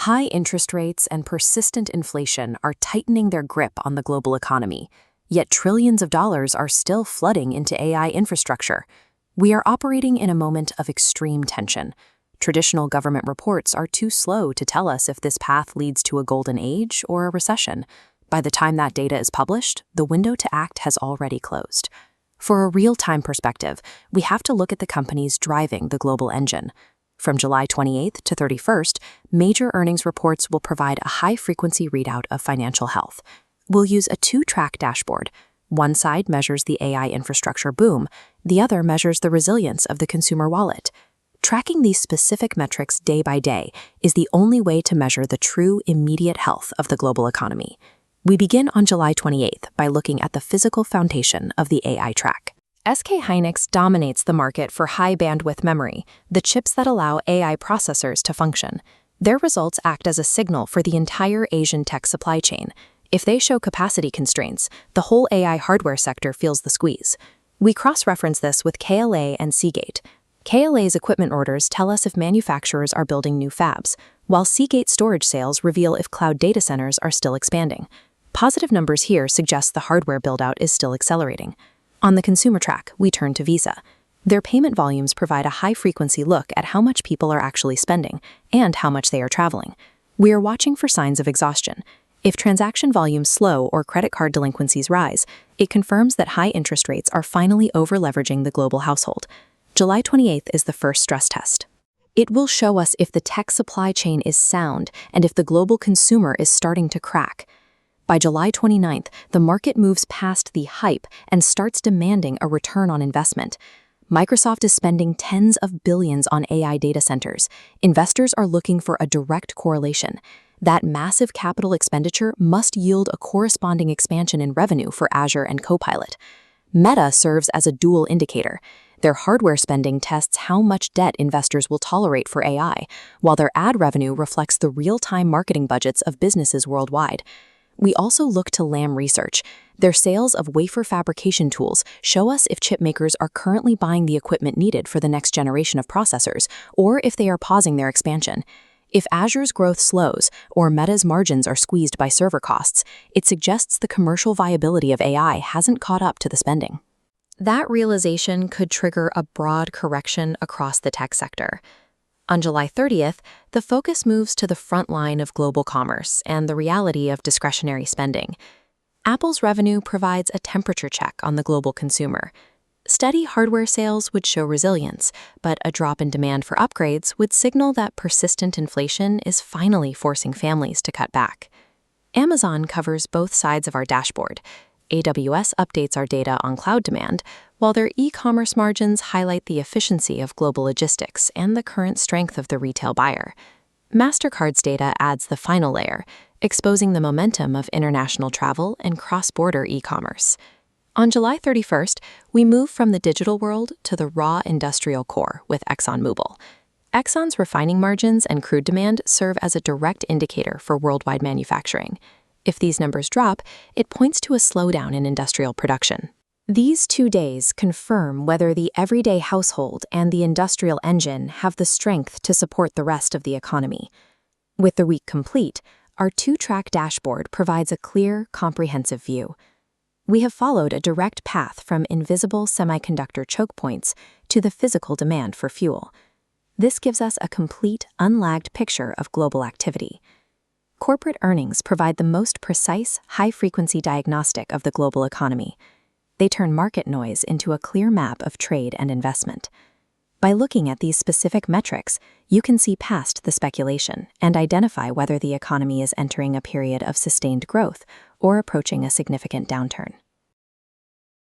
High interest rates and persistent inflation are tightening their grip on the global economy, yet trillions of dollars are still flooding into AI infrastructure. We are operating in a moment of extreme tension. Traditional government reports are too slow to tell us if this path leads to a golden age or a recession. By the time that data is published, the window to act has already closed. For a real-time perspective, we have to look at the companies driving the global engine. From July 28th to 31st, major earnings reports will provide a high-frequency readout of financial health. We'll use a two-track dashboard. One side measures the AI infrastructure boom, the other measures the resilience of the consumer wallet. Tracking these specific metrics day by day is the only way to measure the true immediate health of the global economy. We begin on July 28th by looking at the physical foundation of the AI track. SK Hynix dominates the market for high-bandwidth memory, the chips that allow AI processors to function. Their results act as a signal for the entire Asian tech supply chain. If they show capacity constraints, the whole AI hardware sector feels the squeeze. We cross-reference this with KLA and Seagate. KLA's equipment orders tell us if manufacturers are building new fabs, while Seagate storage sales reveal if cloud data centers are still expanding. Positive numbers here suggest the hardware build-out is still accelerating. On the consumer track, we turn to Visa. Their payment volumes provide a high-frequency look at how much people are actually spending and how much they are traveling. We are watching for signs of exhaustion. If transaction volumes slow or credit card delinquencies rise, it confirms that high interest rates are finally over-leveraging the global household. July 28th is the first stress test. It will show us if the tech supply chain is sound and if the global consumer is starting to crack. By July 29th, the market moves past the hype and starts demanding a return on investment. Microsoft is spending tens of billions on AI data centers. Investors are looking for a direct correlation. That massive capital expenditure must yield a corresponding expansion in revenue for Azure and Copilot. Meta serves as a dual indicator. Their hardware spending tests how much debt investors will tolerate for AI, while their ad revenue reflects the real-time marketing budgets of businesses worldwide. We also look to Lam Research. Their sales of wafer fabrication tools show us if chip makers are currently buying the equipment needed for the next generation of processors, or if they are pausing their expansion. If Azure's growth slows, or Meta's margins are squeezed by server costs, it suggests the commercial viability of AI hasn't caught up to the spending. That realization could trigger a broad correction across the tech sector. On July 30th, the focus moves to the front line of global commerce and the reality of discretionary spending. Apple's revenue provides a temperature check on the global consumer. Steady hardware sales would show resilience, but a drop in demand for upgrades would signal that persistent inflation is finally forcing families to cut back. Amazon covers both sides of our dashboard. AWS updates our data on cloud demand, while their e-commerce margins highlight the efficiency of global logistics and the current strength of the retail buyer. Mastercard's data adds the final layer, exposing the momentum of international travel and cross-border e-commerce. On July 31st, we move from the digital world to the raw industrial core with ExxonMobil. Exxon's refining margins and crude demand serve as a direct indicator for worldwide manufacturing. If these numbers drop, it points to a slowdown in industrial production. These 2 days confirm whether the everyday household and the industrial engine have the strength to support the rest of the economy. With the week complete, our two-track dashboard provides a clear, comprehensive view. We have followed a direct path from invisible semiconductor choke points to the physical demand for fuel. This gives us a complete, unlagged picture of global activity. Corporate earnings provide the most precise, high-frequency diagnostic of the global economy. They turn market noise into a clear map of trade and investment. By looking at these specific metrics, you can see past the speculation and identify whether the economy is entering a period of sustained growth or approaching a significant downturn.